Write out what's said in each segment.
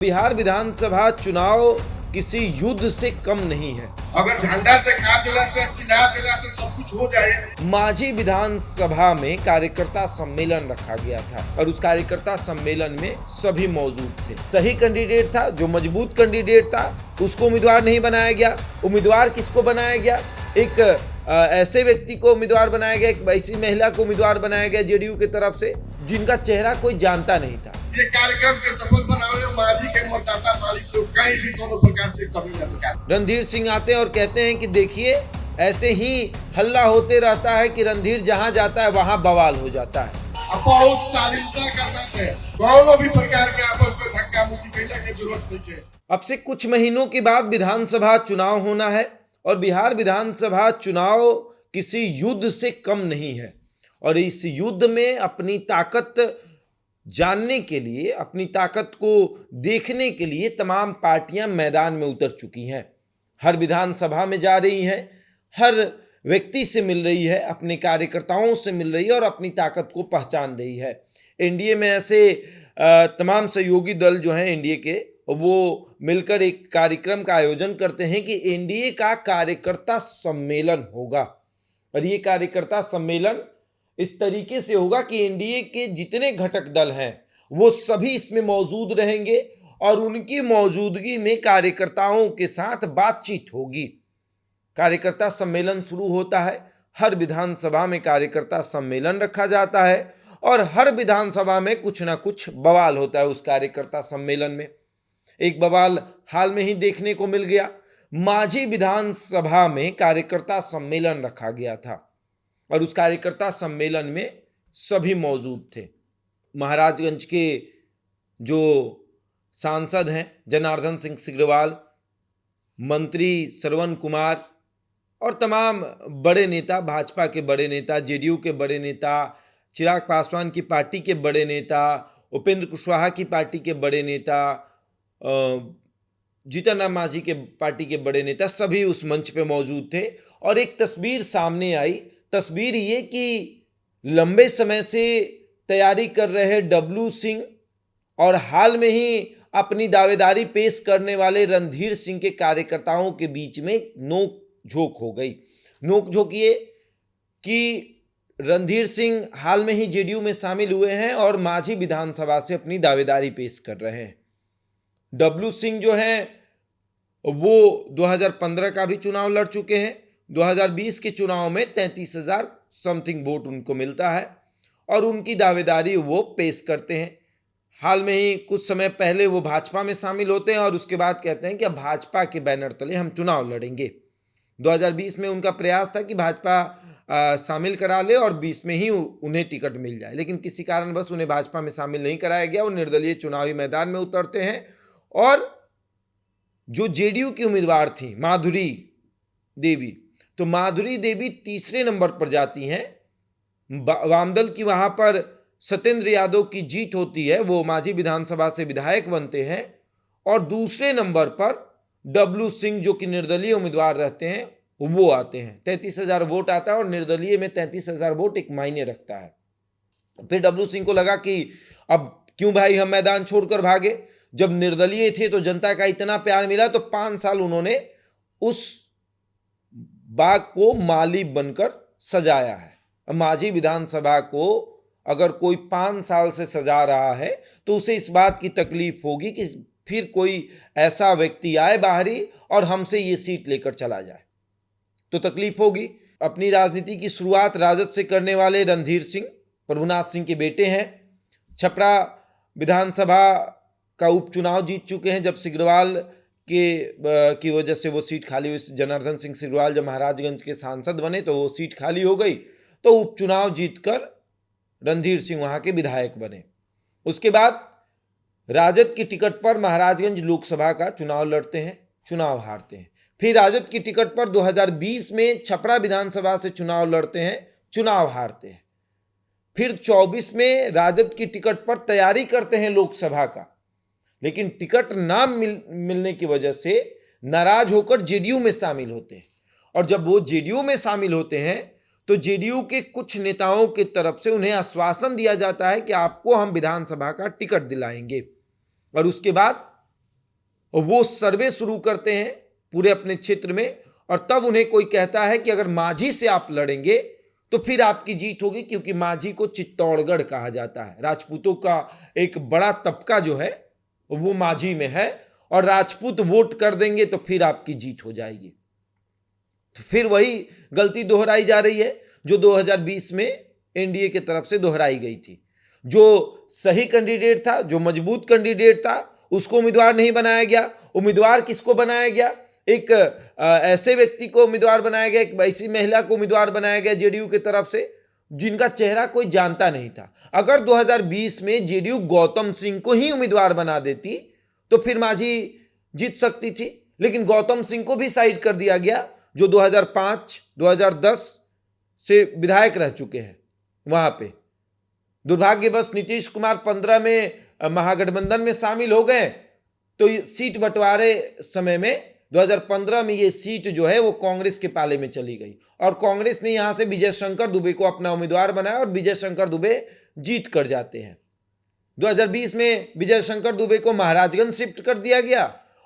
बिहार विधानसभा चुनाव किसी युद्ध से कम नहीं है। अगर झंडा दिखा दिला से चिल्ला दिला से सब कुछ हो जाए। माझी विधानसभा में कार्यकर्ता सम्मेलन रखा गया था और उस कार्यकर्ता सम्मेलन में सभी मौजूद थे। सही कैंडिडेट था, जो मजबूत कैंडिडेट था उसको उम्मीदवार नहीं बनाया गया। उम्मीदवार किसको बनाया गया? एक ऐसे व्यक्ति को उम्मीदवार बनाया गया, एक ऐसी महिला को उम्मीदवार बनाया गया जेडीयू की तरफ से जिनका चेहरा कोई जानता नहीं था। ये कार्यक्रम के सफल बनाने में माझी के मतदाता मालिक लोग कहीं भी दोनों प्रकार से कमी न दिखाते। रणधीर सिंह आते हैं और कहते हैं कि देखिए ऐसे ही हल्ला होते रहता है कि रणधीर जहां जाता है वहां बवाल हो जाता है। अब बहुत शालीनता का साथ है, दोनों भी प्रकार के आपस में धक्का मुक्की करने की जरूरत नहीं है। अब से कुछ महीनों के बाद विधानसभा चुनाव होना है और बिहार विधानसभा चुनाव किसी युद्ध से कम नहीं है और इस युद्ध में अपनी ताकत जानने के लिए, अपनी ताकत को देखने के लिए तमाम पार्टियां मैदान में उतर चुकी हैं। हर विधानसभा में जा रही हैं, हर व्यक्ति से मिल रही है, अपने कार्यकर्ताओं से मिल रही है और अपनी ताकत को पहचान रही है। एनडीए में ऐसे तमाम सहयोगी दल जो हैं एनडीए के, वो मिलकर एक कार्यक्रम का आयोजन करते हैं कि एनडीए का कार्यकर्ता सम्मेलन होगा और ये कार्यकर्ता सम्मेलन इस तरीके से होगा कि एनडीए के जितने घटक दल हैं वो सभी इसमें मौजूद रहेंगे और उनकी मौजूदगी में कार्यकर्ताओं के साथ बातचीत होगी। कार्यकर्ता सम्मेलन शुरू होता है, हर विधानसभा में कार्यकर्ता सम्मेलन रखा जाता है और हर विधानसभा में कुछ ना कुछ बवाल होता है। उस कार्यकर्ता सम्मेलन में एक बवाल हाल में ही देखने को मिल गया। माझी विधानसभा में कार्यकर्ता सम्मेलन रखा गया था और उस कार्यकर्ता सम्मेलन में सभी मौजूद थे। महाराजगंज के जो सांसद हैं जनार्दन सिंह सिग्रीवाल, मंत्री श्रवण कुमार और तमाम बड़े नेता, भाजपा के बड़े नेता, जेडीयू के बड़े नेता, चिराग पासवान की पार्टी के बड़े नेता, उपेंद्र कुशवाहा की पार्टी के बड़े नेता, जीतन राम मांझी के पार्टी के बड़े नेता, सभी उस मंच पे मौजूद थे और एक तस्वीर सामने आई। तस्वीर ये कि लंबे समय से तैयारी कर रहे डब्लू सिंह और हाल में ही अपनी दावेदारी पेश करने वाले रणधीर सिंह के कार्यकर्ताओं के बीच में नोक झोंक हो गई। नोक झोंक ये कि रणधीर सिंह हाल में ही जेडीयू में शामिल हुए हैं और माझी विधानसभा से अपनी दावेदारी पेश कर रहे हैं। डब्लू सिंह जो हैं वो 2015 का भी चुनाव लड़ चुके हैं। 2020 के चुनाव में 33,000 समथिंग वोट उनको मिलता है और उनकी दावेदारी वो पेश करते हैं। हाल में ही कुछ समय पहले वो भाजपा में शामिल होते हैं और उसके बाद कहते हैं कि अब भाजपा के बैनर तले हम चुनाव लड़ेंगे। 2020 में उनका प्रयास था कि भाजपा शामिल करा ले और 20 में ही उन्हें टिकट मिल जाए, लेकिन किसी कारणवश उन्हें भाजपा में शामिल नहीं कराया गया। वो निर्दलीय चुनावी मैदान में उतरते हैं और जो जेडीयू की उम्मीदवार थी माधुरी देवी, तो माधुरी देवी तीसरे नंबर पर जाती हैं। वामदल की वहां पर सत्येंद्र यादव की जीत होती है, वो माझी विधानसभा से विधायक बनते हैं और दूसरे नंबर पर डब्लू सिंह जो कि निर्दलीय उम्मीदवार रहते हैं वो आते हैं। 33,000 वोट आता है और निर्दलीय में 33,000 वोट एक मायने रखता है। फिर डब्लू सिंह को लगा कि अब क्यों भाई हम मैदान छोड़कर भागे, जब निर्दलीय थे तो जनता का इतना प्यार मिला, तो 5 साल उन्होंने उस बाग को माली बनकर सजाया है। माझी विधानसभा को अगर कोई 5 साल से सजा रहा है तो उसे इस बात की तकलीफ होगी कि फिर कोई ऐसा व्यक्ति आए बाहरी और हमसे ये सीट लेकर चला जाए, तो तकलीफ होगी। अपनी राजनीति की शुरुआत राजद से करने वाले रणधीर सिंह प्रभुनाथ सिंह के बेटे हैं। छपरा विधानसभा का उपचुनाव जीत चुके हैं। जब सिग्रीवाल की वजह से वो सीट खाली हुई, जनार्दन सिंह सिग्रीवाल जब महाराजगंज के सांसद बने तो वो सीट खाली हो गई, तो उपचुनाव जीतकर रणधीर सिंह वहां के विधायक बने। उसके बाद राजद की टिकट पर महाराजगंज लोकसभा का चुनाव लड़ते हैं, चुनाव हारते हैं। फिर राजद की टिकट पर 2020 में छपरा विधानसभा से चुनाव लड़ते हैं, चुनाव हारते हैं। फिर 24 में राजद की टिकट पर तैयारी करते हैं लोकसभा का, लेकिन टिकट ना मिलने की वजह से नाराज होकर जेडीयू में शामिल होते हैं और जब वो जेडीयू में शामिल होते हैं तो जेडीयू के कुछ नेताओं की तरफ से उन्हें आश्वासन दिया जाता है कि आपको हम विधानसभा का टिकट दिलाएंगे और उसके बाद और वो सर्वे शुरू करते हैं पूरे अपने क्षेत्र में, और तब उन्हें कोई कहता है कि अगर माझी से आप लड़ेंगे तो फिर आपकी जीत होगी, क्योंकि माझी को चित्तौड़गढ़ कहा जाता है। राजपूतों का एक बड़ा तबका जो है वो माझी में है, और राजपूत वोट कर देंगे तो फिर आपकी जीत हो जाएगी। तो फिर वही गलती दोहराई जा रही है जो 2020 में एनडीए की तरफ से दोहराई गई थी। जो सही कैंडिडेट था, जो मजबूत कैंडिडेट था, उसको उम्मीदवार नहीं बनाया गया। उम्मीदवार किसको बनाया गया? एक ऐसे व्यक्ति को उम्मीदवार बनाया गया, एक ऐसी महिला को उम्मीदवार बनाया गया जेडीयू की तरफ से जिनका चेहरा कोई जानता नहीं था। अगर 2020 में जेडीयू गौतम सिंह को ही उम्मीदवार बना देती तो फिर माझी जीत सकती थी, लेकिन गौतम सिंह को भी साइड कर दिया गया, जो 2005-2010 से विधायक रह चुके हैं वहां पे। दुर्भाग्यवश नीतीश कुमार 15 में महागठबंधन में शामिल हो गए, तो सीट बंटवारे समय में 2015 में ये सीट जो है वो कांग्रेस के पाले में चली गई, और कांग्रेस ने यहां से विजय शंकर दुबे को अपना उम्मीदवार बनाया, और विजय शंकर दुबे जीत कर जाते हैं। 2020 में विजय शंकर दुबे को महाराजगंज शिफ्ट कर दिया गया,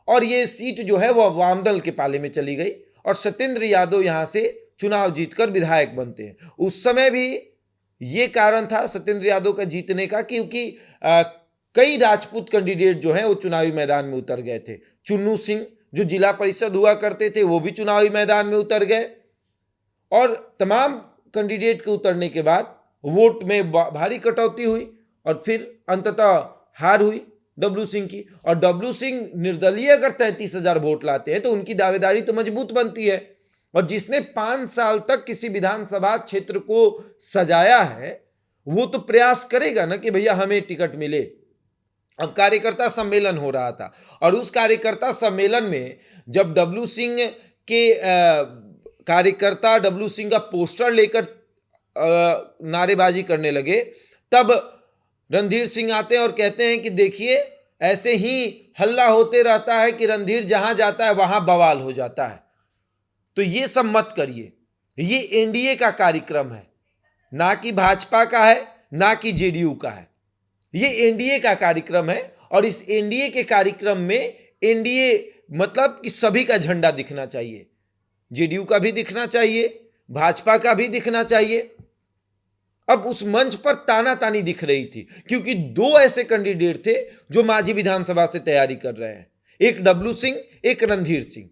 और ये सीट जो है वो वामदल के पाले में चली गई, और सत्येंद्र यादव यहां से चुनाव जीतकर विधायक बनते हैं। उस समय भी ये कारण था सत्येंद्र यादव का जीतने का, क्योंकि कई राजपूत कैंडिडेट जो है वो चुनावी मैदान में उतर गए थे। चुन्नू सिंह जो जिला परिषद हुआ करते थे वो भी चुनावी मैदान में उतर गए, और तमाम कैंडिडेट के उतरने के बाद वोट में भारी कटौती हुई, और फिर अंततः हार हुई डब्लू सिंह की। और डब्लू सिंह निर्दलीय अगर 33,000 वोट लाते हैं तो उनकी दावेदारी तो मजबूत बनती है, और जिसने 5 साल तक किसी विधानसभा क्षेत्र को सजाया है वो तो प्रयास करेगा ना कि भैया हमें टिकट मिले। अब कार्यकर्ता सम्मेलन हो रहा था, और उस कार्यकर्ता सम्मेलन में जब डब्लू सिंह के कार्यकर्ता डब्लू सिंह का पोस्टर लेकर नारेबाजी करने लगे, तब रणधीर सिंह आते हैं और कहते हैं कि देखिए ऐसे ही हल्ला होते रहता है कि रणधीर जहां जाता है वहां बवाल हो जाता है, तो ये सब मत करिए। ये एनडीए का कार्यक्रम है, ना कि भाजपा का है, ना कि जेडीयू का है। ये एनडीए का कार्यक्रम है, और इस एनडीए के कार्यक्रम में एनडीए मतलब कि सभी का झंडा दिखना चाहिए, जेडीयू का भी दिखना चाहिए, भाजपा का भी दिखना चाहिए। अब उस मंच पर तानातानी दिख रही थी, क्योंकि 2 ऐसे कैंडिडेट थे जो माझी विधानसभा से तैयारी कर रहे हैं, एक डब्लू सिंह, एक रणधीर सिंह।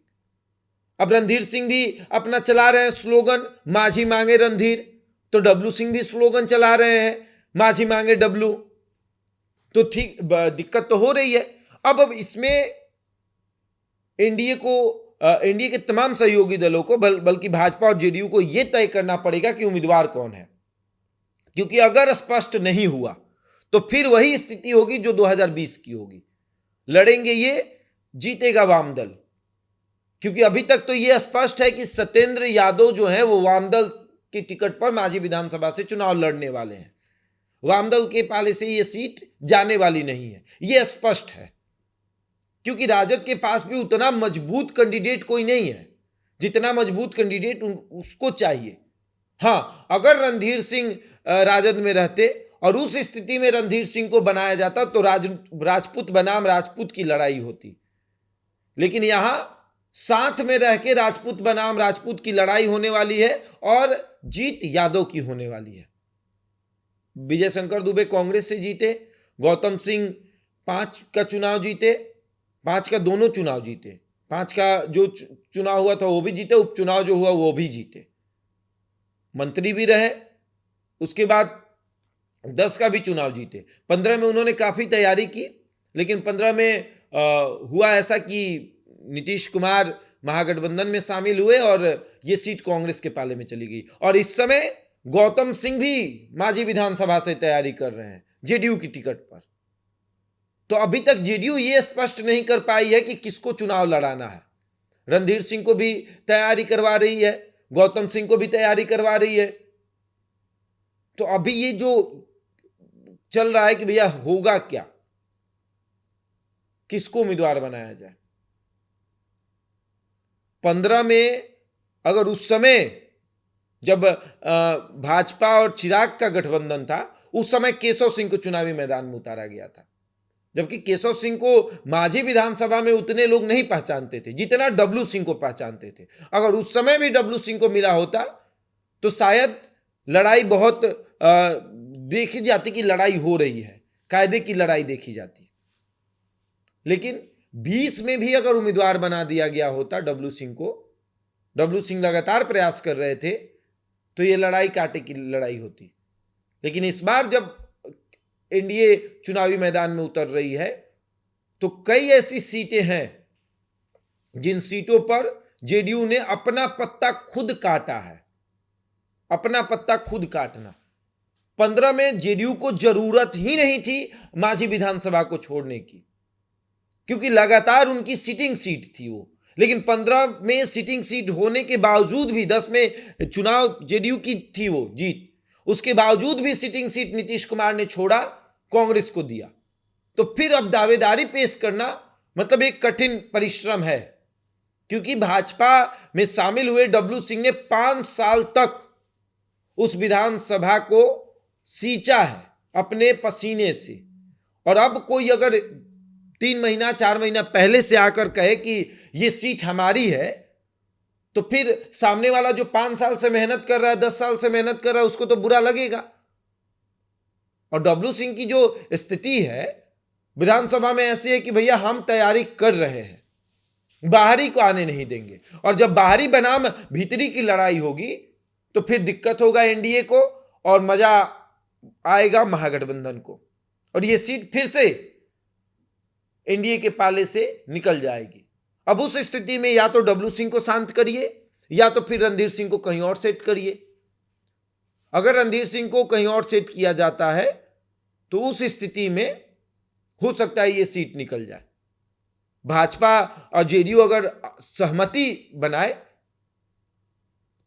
अब रणधीर सिंह भी अपना चला रहे हैं स्लोगन, माझी मांगे रणधीर, तो डब्लू सिंह भी स्लोगन चला रहे हैं, माझी मांगे डब्लू। तो ठीक दिक्कत तो हो रही है। अब इसमें एनडीए के तमाम सहयोगी दलों को बल्कि भाजपा और जेडीयू को यह तय करना पड़ेगा कि उम्मीदवार कौन है, क्योंकि अगर स्पष्ट नहीं हुआ तो फिर वही स्थिति होगी जो 2020 की होगी। लड़ेंगे ये, जीतेगा वामदल, क्योंकि अभी तक तो यह स्पष्ट है कि सत्येंद्र यादव जो है वो वामदल की टिकट पर माझी विधानसभा से चुनाव लड़ने वाले हैं। वामदल के पाले से यह सीट जाने वाली नहीं है, यह स्पष्ट है, क्योंकि राजद के पास भी उतना मजबूत कैंडिडेट कोई नहीं है जितना मजबूत कैंडिडेट उसको चाहिए। हां, अगर रणधीर सिंह राजद में रहते और उस स्थिति में रणधीर सिंह को बनाया जाता तो राजपूत बनाम राजपूत की लड़ाई होती, लेकिन यहां साथ में रह के राजपूत बनाम राजपूत की लड़ाई होने वाली है, और जीत यादव की होने वाली है। विजय शंकर दुबे कांग्रेस से जीते, गौतम सिंह 5 का चुनाव जीते, 5 का दोनों चुनाव जीते, 5 का जो चुनाव हुआ था वो भी जीते, उपचुनाव जो हुआ वो भी जीते, मंत्री भी रहे। उसके बाद 10 का भी चुनाव जीते। 15 में उन्होंने काफी तैयारी की, लेकिन 15 में हुआ ऐसा कि नीतीश कुमार महागठबंधन में शामिल हुए और ये सीट कांग्रेस के पाले में चली गई। और इस समय गौतम सिंह भी माझी विधानसभा से तैयारी कर रहे हैं जेडीयू की टिकट पर। तो अभी तक जेडीयू ये स्पष्ट नहीं कर पाई है कि किसको चुनाव लड़ाना है। रणधीर सिंह को भी तैयारी करवा रही है, गौतम सिंह को भी तैयारी करवा रही है। तो अभी ये जो चल रहा है कि भैया होगा क्या, किसको उम्मीदवार बनाया जाए। 15 में अगर उस समय जब भाजपा और चिराग का गठबंधन था, उस समय केशव सिंह को चुनावी मैदान में उतारा गया था। जबकि केशव सिंह को माझी विधानसभा में उतने लोग नहीं पहचानते थे जितना डब्लू सिंह को पहचानते थे। अगर उस समय भी डब्लू सिंह को मिला होता तो शायद लड़ाई बहुत देखी जाती कि लड़ाई हो रही है, कायदे की लड़ाई देखी जाती। लेकिन 20 में भी अगर उम्मीदवार बना दिया गया होता डब्लू सिंह को, डब्लू सिंह लगातार प्रयास कर रहे थे, तो ये लड़ाई कांटे की लड़ाई होती। लेकिन इस बार जब एनडीए चुनावी मैदान में उतर रही है तो कई ऐसी सीटें हैं जिन सीटों पर जेडीयू ने अपना पत्ता खुद काटा है। अपना पत्ता खुद काटना, 15 में जेडीयू को जरूरत ही नहीं थी माझी विधानसभा को छोड़ने की, क्योंकि लगातार उनकी सिटिंग सीट थी वो। लेकिन 15 में सिटिंग सीट होने के बावजूद भी 10 में चुनाव जेडीयू की थी वो जीत, उसके बावजूद भी सिटिंग सीट नीतीश कुमार ने छोड़ा, कांग्रेस को दिया। तो फिर अब दावेदारी पेश करना मतलब एक कठिन परिश्रम है, क्योंकि भाजपा में शामिल हुए डब्लू सिंह ने 5 साल तक उस विधानसभा को सींचा है अपने पसीने से। और अब कोई अगर 3 महीना 4 महीना पहले से आकर कहे कि ये सीट हमारी है, तो फिर सामने वाला जो 5 साल से मेहनत कर रहा है, 10 साल से मेहनत कर रहा है, उसको तो बुरा लगेगा। और डब्लू सिंह की जो स्थिति है विधानसभा में ऐसी है कि भैया हम तैयारी कर रहे हैं, बाहरी को आने नहीं देंगे। और जब बाहरी बनाम भीतरी की लड़ाई होगी तो फिर दिक्कत होगा एनडीए को और मजा आएगा महागठबंधन को, और ये सीट फिर से एनडीए के पाले से निकल जाएगी। अब उस स्थिति में या तो डब्लू सिंह को शांत करिए या तो फिर रणधीर सिंह को कहीं और सेट करिए। अगर रणधीर सिंह को कहीं और सेट किया जाता है तो उस स्थिति में हो सकता है ये सीट निकल जाए। भाजपा और जेडीयू अगर सहमति बनाए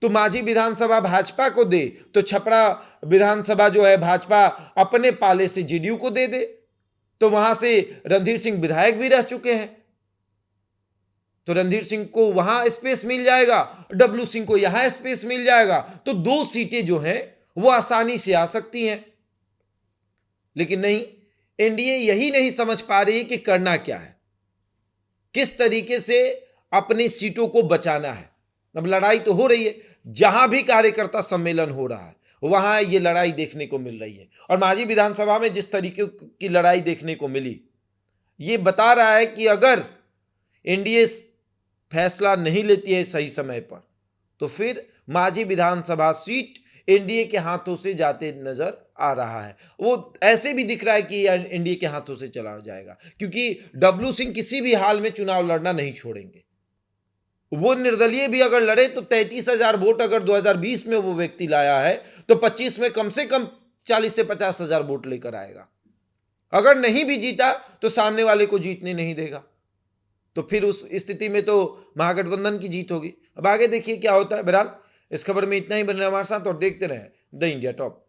तो माझी विधानसभा भाजपा को दे, तो छपरा विधानसभा जो है भाजपा अपने पाले से जेडीयू को दे दे, तो वहां से रणधीर सिंह विधायक भी रह चुके हैं, तो रणधीर सिंह को वहां स्पेस मिल जाएगा, डब्लू सिंह को यहां स्पेस मिल जाएगा। तो 2 सीटें जो हैं वो आसानी से आ सकती हैं। लेकिन नहीं, एनडीए यही नहीं समझ पा रही कि करना क्या है, किस तरीके से अपनी सीटों को बचाना है। अब लड़ाई तो हो रही है, जहां भी कार्यकर्ता सम्मेलन हो रहा है वहां ये लड़ाई देखने को मिल रही है। और माझी विधानसभा में जिस तरीके की लड़ाई देखने को मिली, ये बता रहा है कि अगर एनडीए फैसला नहीं लेती है सही समय पर तो फिर माझी विधानसभा सीट एनडीए के हाथों से जाते नजर आ रहा है। वो ऐसे भी दिख रहा है कि एनडीए के हाथों से चला जाएगा, क्योंकि डब्लू सिंह किसी भी हाल में चुनाव लड़ना नहीं छोड़ेंगे। वो निर्दलीय भी अगर लड़े तो 33,000 वोट अगर 2020 में वो व्यक्ति लाया है तो 25 में कम से कम 40 से 50,000 वोट लेकर आएगा। अगर नहीं भी जीता तो सामने वाले को जीतने नहीं देगा, तो फिर उस स्थिति में तो महागठबंधन की जीत होगी। अब आगे देखिए क्या होता है। बहरहाल इस खबर में इतना ही। बने हमारे साथ और देखते रहें द इंडिया टॉप।